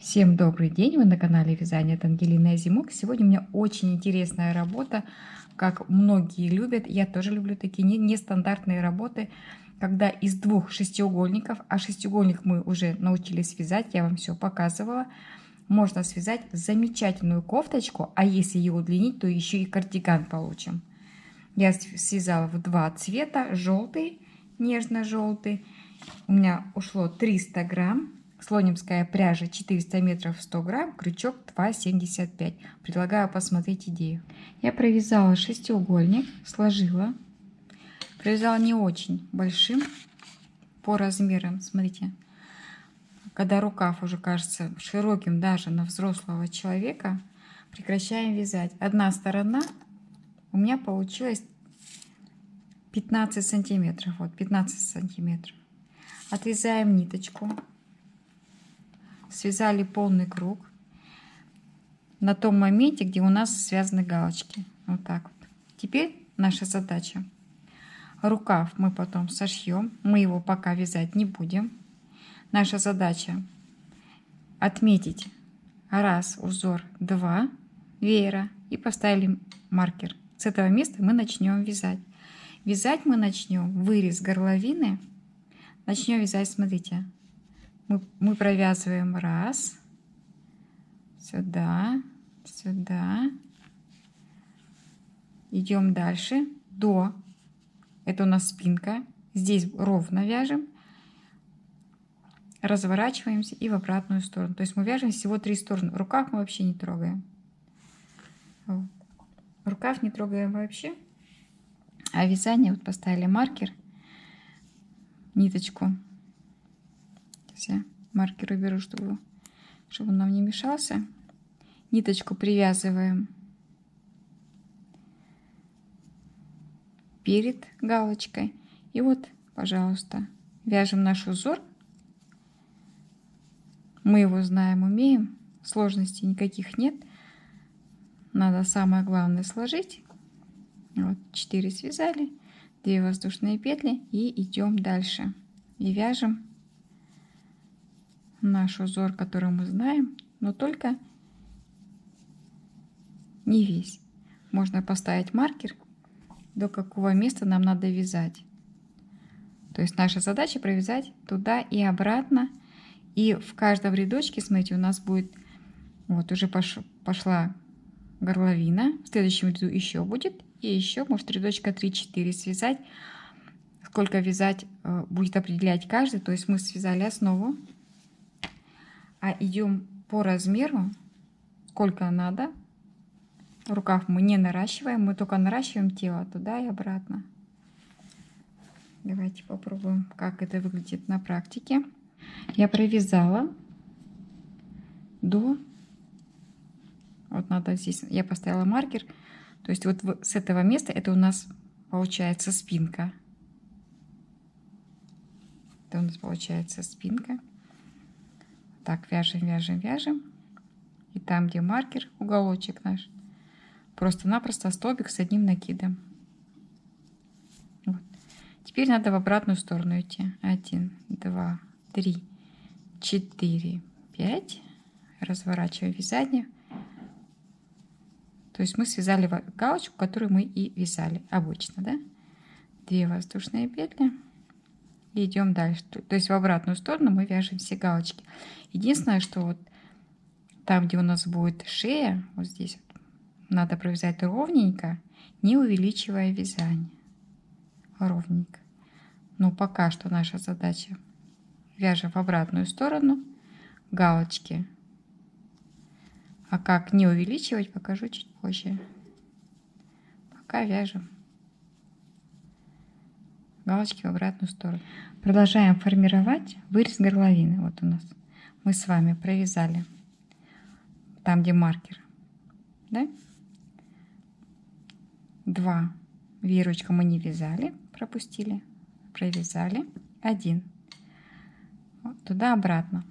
Всем добрый день! Вы на канале Вязание от Ангелины Озимок. Сегодня у меня очень интересная работа, как многие любят. Я тоже люблю такие нестандартные работы, когда из двух шестиугольников, а шестиугольник мы уже научились вязать, я вам все показывала, можно связать замечательную кофточку, а если ее удлинить, то еще и кардиган получим. Я связала в два цвета, желтый, нежно-желтый. У меня ушло 300 грамм. Слонимская пряжа 400 метров 100 грамм, крючок 2,75. Предлагаю посмотреть идею. Я провязала шестиугольник, сложила. Провязала не очень большим по размерам. Смотрите, когда рукав уже кажется широким даже на взрослого человека, прекращаем вязать. Одна сторона у меня получилась 15 сантиметров. Вот 15 сантиметров. Отрезаем ниточку. Связали полный круг на том моменте, где у нас связаны галочки. Вот так вот. Теперь наша задача. Рукав мы потом сошьем. Мы его пока вязать не будем. Наша задача отметить раз узор, два веера и поставили маркер. С этого места мы начнем вязать. Вязать мы начнем вырез горловины. Начнем вязать, смотрите. Мы провязываем раз, сюда, сюда, идем дальше до, это у нас спинка, здесь ровно вяжем, разворачиваемся и в обратную сторону. То есть мы вяжем всего 3 стороны. Рукав мы вообще не трогаем. Рукав не трогаем вообще. А вязание, вот поставили маркер, ниточку. Я маркер уберу, чтобы он нам не мешался. Ниточку привязываем перед галочкой. И вот, пожалуйста, вяжем наш узор. Мы его знаем, умеем. Сложностей никаких нет. Надо самое главное сложить. Вот 4 связали, 2 воздушные петли и идем дальше. И вяжем наш узор, который мы знаем, но только не весь. Можно поставить маркер, до какого места нам надо вязать. То есть наша задача провязать туда и обратно. И в каждом рядочке, смотрите, у нас будет, вот уже пошла горловина. В следующем ряду еще будет. И еще, может, рядочка 3-4 связать. Сколько вязать будет определять каждый. То есть мы связали основу. А идем по размеру, сколько надо. Рукав мы не наращиваем, мы только наращиваем тело туда и обратно. Давайте попробуем, как это выглядит на практике. Я провязала до, вот надо здесь, я поставила маркер, то есть вот с этого места это у нас получается спинка. Это у нас получается спинка. Так, вяжем, вяжем, вяжем. И там, где маркер, уголочек наш, просто-напросто столбик с одним накидом. Вот. Теперь надо в обратную сторону идти. 1, 2, 3, 4, 5. Разворачиваем вязание. То есть мы связали галочку, которую мы и вязали обычно, да? 2 воздушные петли. И идем дальше. То есть в обратную сторону мы вяжем все галочки. Единственное, что вот там, где у нас будет шея, вот здесь вот, надо провязать ровненько, не увеличивая вязание. Ровненько. Но пока что наша задача вяжем в обратную сторону галочки. А как не увеличивать, покажу чуть позже. Пока вяжем галочки в обратную сторону. Продолжаем формировать вырез горловины. Вот у нас мы с вами провязали там, где маркер, да? 2 веерочка мы не вязали, пропустили, провязали 1. Вот туда обратно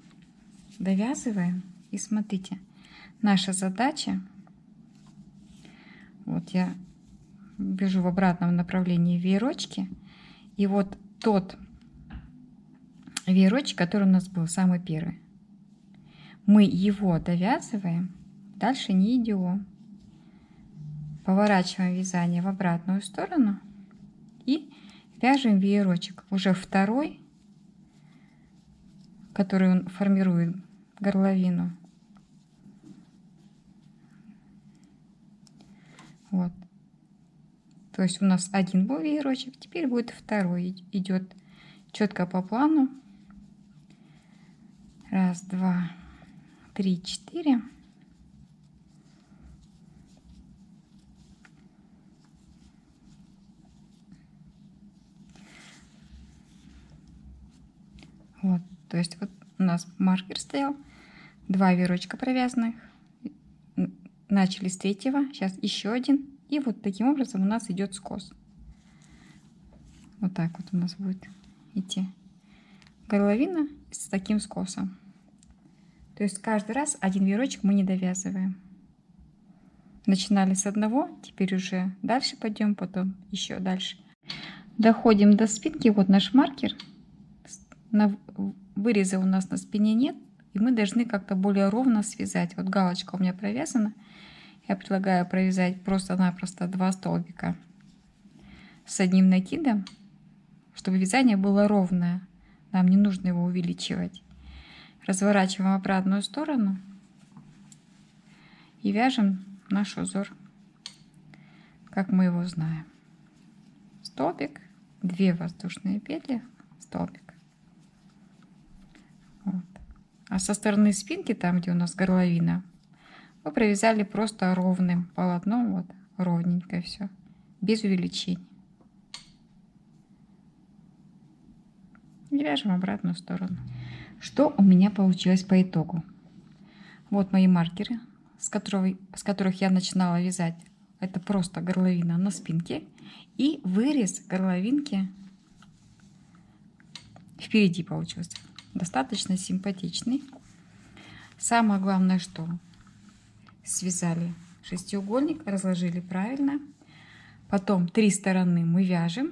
довязываем. И смотрите, наша задача, вот я вяжу в обратном направлении веерочки. И вот тот веерочек, который у нас был самый первый, мы его довязываем, дальше не идем. Поворачиваем вязание в обратную сторону и вяжем веерочек, уже второй, который он формирует горловину. Вот. То есть у нас один был веерочек, теперь будет второй. Идет четко по плану. Раз, два, три, четыре. Вот, то есть вот у нас маркер стоял, 2 веерочка провязанных, начали с третьего, сейчас еще один, и вот таким образом у нас идет скос. Вот так вот у нас будет идти горловина с таким скосом. То есть каждый раз один веерочек мы не довязываем. Начинали с одного, теперь уже дальше пойдем, потом еще дальше. Доходим до спинки, вот наш маркер. Выреза у нас на спине нет, и мы должны как-то более ровно связать. Вот галочка у меня провязана. Я предлагаю провязать просто-напросто 2 столбика с одним накидом, чтобы вязание было ровное. Нам не нужно его увеличивать. Разворачиваем в обратную сторону и вяжем наш узор, как мы его знаем. Столбик, 2 воздушные петли, столбик. Вот. А со стороны спинки, там где у нас горловина, мы провязали просто ровным полотном, вот ровненько все, без увеличений. И вяжем в обратную сторону. Что у меня получилось по итогу? Вот мои маркеры, с которых я начинала вязать. Это просто горловина на спинке и вырез горловинки впереди получился. Достаточно симпатичный. Самое главное, что связали шестиугольник, разложили правильно. Потом 3 стороны мы вяжем.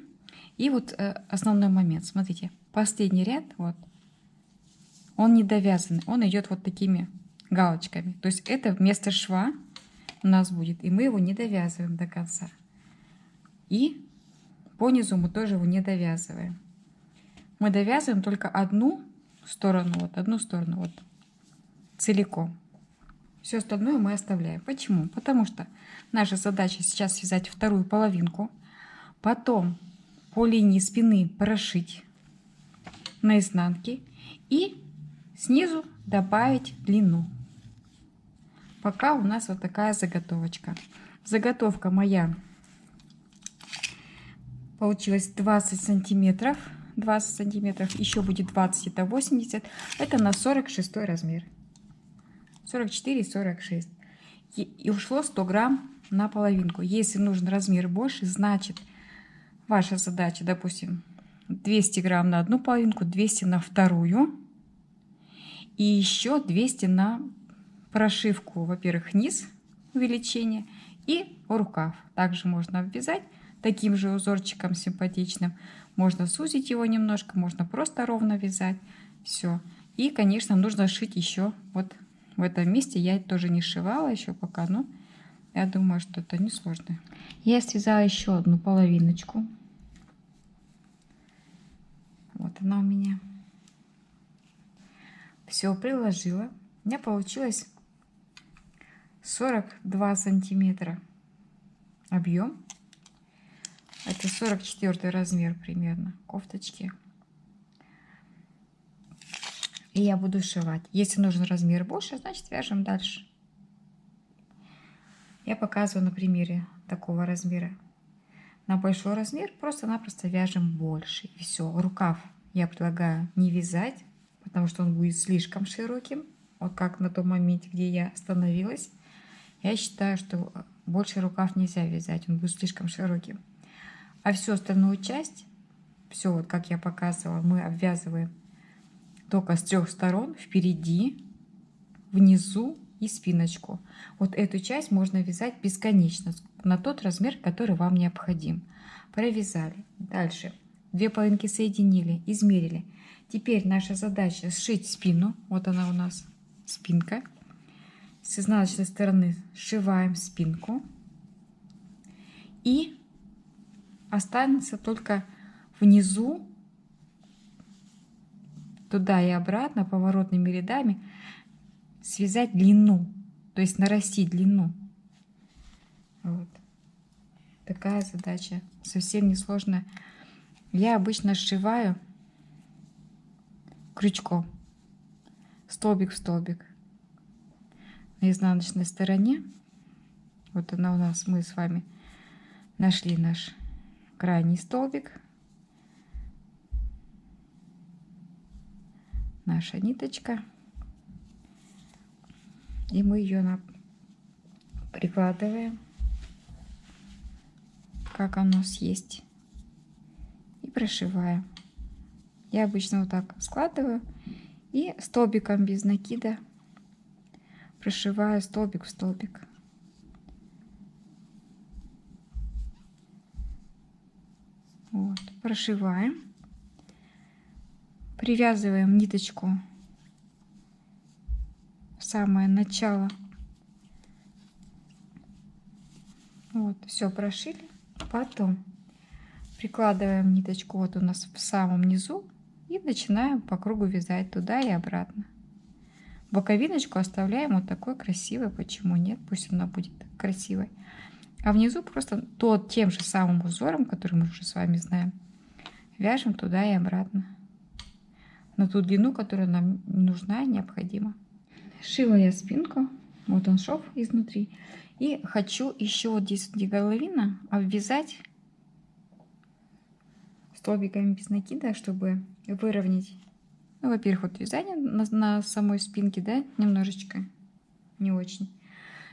И вот основной момент. Смотрите, последний ряд, вот, он не довязанный, он идет вот такими галочками. То есть это вместо шва у нас будет, и мы его не довязываем до конца. И по низу мы тоже его не довязываем. Мы довязываем только одну сторону, вот целиком. Все остальное мы оставляем. Почему? Потому что наша задача сейчас связать вторую половинку, потом по линии спины прошить на изнанке и снизу добавить длину. Пока у нас вот такая заготовочка. Заготовка моя получилась 20 сантиметров. 20 сантиметров, еще будет 20, это 80. Это на 46 размер. 44-46. И ушло 100 грамм на половинку. Если нужен размер больше, значит ваша задача, допустим, 200 грамм на одну половинку, 200 на вторую. И еще 200 на прошивку, во-первых, низ увеличение и рукав. Также можно обвязать таким же узорчиком симпатичным. Можно сузить его немножко, можно просто ровно вязать. Все. И, конечно, нужно шить еще вот в этом месте. Я тоже не сшивала еще пока, но я думаю, что это несложно. Я связала еще одну половиночку. Вот она у меня. Все приложила. У меня получилось 42 сантиметра объем. Это 44 размер примерно кофточки. И я буду сшивать. Если нужен размер больше, значит вяжем дальше. Я показываю на примере такого размера. На большой размер просто-напросто вяжем больше. И все. Рукав я предлагаю не вязать, потому что он будет слишком широким. Вот как на том моменте, где я остановилась. Я считаю, что больше рукав нельзя вязать. Он будет слишком широким. А всю остальную часть, все вот как я показывала, мы обвязываем только с 3 сторон, впереди, внизу и спиночку. Вот эту часть можно вязать бесконечно, на тот размер, который вам необходим. Провязали. Дальше 2 половинки соединили, измерили. Теперь наша задача сшить спину. Вот она у нас спинка. С изнаночной стороны сшиваем спинку. И останется только внизу, туда и обратно, поворотными рядами связать длину, то есть нарастить длину. Вот. Такая задача, совсем несложная. Я обычно сшиваю крючком, столбик в столбик. На изнаночной стороне, вот она у нас, мы с вами нашли наш крайний столбик, наша ниточка, и мы ее прикладываем, как оно есть, и прошиваем. Я обычно вот так складываю и столбиком без накида прошиваю столбик в столбик. Вот, прошиваем, привязываем ниточку в самое начало. Вот, все прошили. Потом прикладываем ниточку вот у нас в самом низу и начинаем по кругу вязать туда и обратно. Боковиночку оставляем вот такой красивой, почему нет, пусть она будет красивой. А внизу просто тем же самым узором, который мы уже с вами знаем, вяжем туда и обратно на ту длину, которая нам нужна и необходима. Шила я спинку, вот он шов изнутри, и хочу еще вот здесь, где горловина, обвязать столбиками без накида, чтобы выровнять. Ну, во-первых, вот вязание на самой спинке, да, немножечко не очень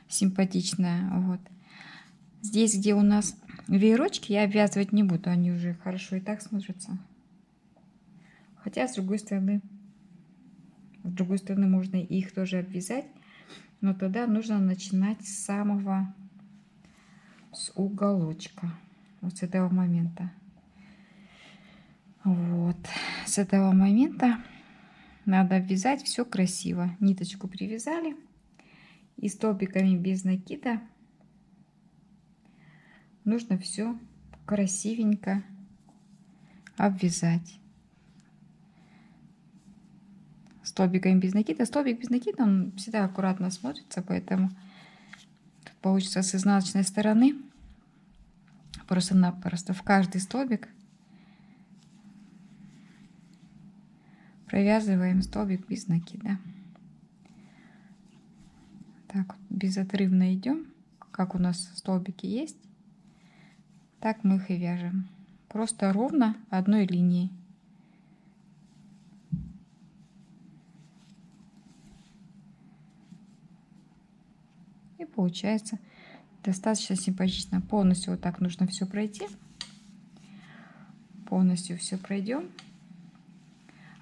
симпатичное. Вот. Здесь, где у нас веерочки, я обвязывать не буду, они уже хорошо и так смотрятся. Хотя, с другой стороны можно их тоже обвязать, но тогда нужно начинать с уголочка, вот с этого момента. Вот, с этого момента надо обвязать все красиво. Ниточку привязали и столбиками без накида нужно все красивенько обвязать. Столбиками без накида. Столбик без накида, он всегда аккуратно смотрится, поэтому получится с изнаночной стороны просто-напросто в каждый столбик провязываем столбик без накида. Так вот, безотрывно идем, как у нас столбики есть, так мы их и вяжем. Просто ровно одной линией. И получается достаточно симпатично. Полностью вот так нужно все пройти. Полностью все пройдем.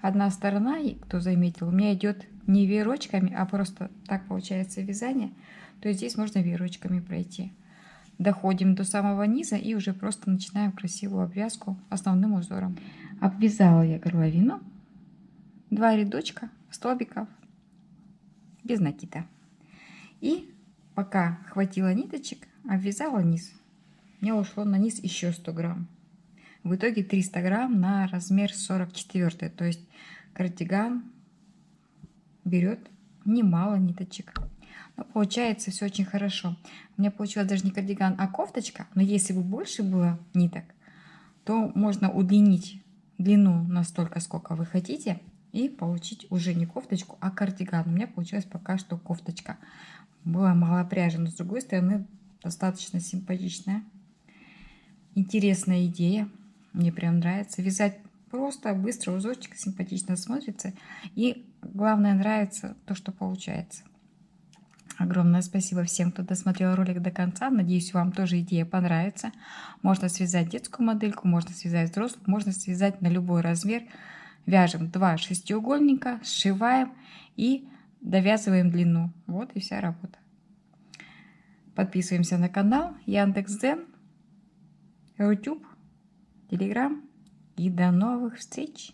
Одна сторона, кто заметил, у меня идет не веерочками, а просто так получается вязание. То есть здесь можно веерочками пройти. Доходим до самого низа и уже просто начинаем красивую обвязку основным узором. Обвязала я горловину. 2 рядочка столбиков без накида. И пока хватило ниточек, обвязала низ. У меня ушло на низ еще 100 грамм. В итоге 300 грамм на размер 44. То есть кардиган берет немало ниточек. Но получается все очень хорошо. У меня получилось даже не кардиган, а кофточка. Но если бы больше было ниток, то можно удлинить длину настолько, сколько вы хотите, и получить уже не кофточку, а кардиган. У меня получилось пока что кофточка. Было мало пряжи, но с другой стороны достаточно симпатичная. Интересная идея. Мне прям нравится. Вязать просто, быстро, узорчик симпатично смотрится. И главное, нравится то, что получается. Огромное спасибо всем, кто досмотрел ролик до конца. Надеюсь, вам тоже идея понравится. Можно связать детскую модельку, можно связать взрослую, можно связать на любой размер. Вяжем 2 шестиугольника, сшиваем и довязываем длину. Вот и вся работа. Подписываемся на канал Яндекс.Дзен, YouTube, Telegram. И до новых встреч!